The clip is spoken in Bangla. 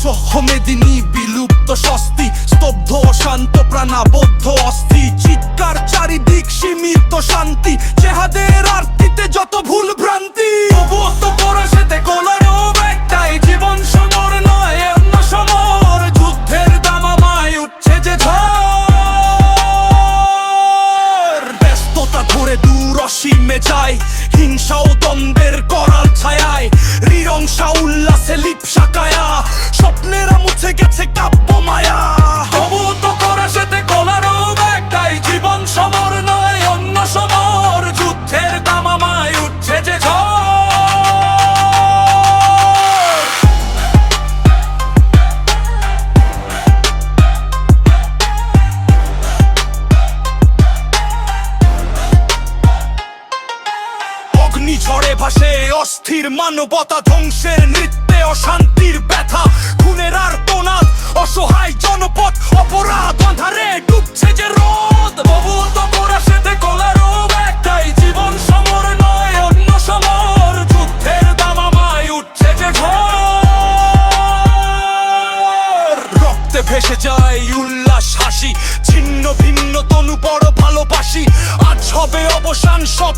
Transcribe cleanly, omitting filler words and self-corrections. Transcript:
অসহ্য মেদিনী বিলুপ্ত স্বস্তি, স্তব্ধ শান্ত প্রাণাবদ্ধ অস্থি, চিৎকার চারিদিক সীমিত শান্তি, জেহাদের আরতিতে যত ভুল ভ্রান্তি। তবুও তো পরশেতে কোলারব একটাই, জীবন সমর নয় অন্য সমর, যুদ্ধের দামামায় উঠছে যে ঝড়। ব্যস্ততা ধরে দূর অসীমে যায়, হিংসা ও দ্বন্দ্বের করাল ছায়ায়, রিরংসা উল্লাসে লিপসা কায়া, স্বপ্নেরা মুছে গেছে কাব্য মায়া। তবুও তো পরশেতে কোলারব একটাই, জীবন সমর নয় অন্য সমর, যুদ্ধের দামামায় উঠছে যে ঝড়। অগ্নিঝড়ে ভাসে অস্থির মানবতা, ধ্বংসের নৃত্যে অশান্তির ব্যথা, খুনের আর্তনাদ অসহায় জনপদ, অপরাধ অন্ধারে ডুবছে যে রোদ। তবুও তো পরশেতে কোলারব একটাই, জীবন সমর নয় অন্য সমর, যুদ্ধের দামামায় উঠছে যে ঝড়। রক্তে ভেসে যায় উল্লাস হাসি, ছিন্ন ভিন্ন তনু বড় ভালোবাসি, আজ হবে অবসান সব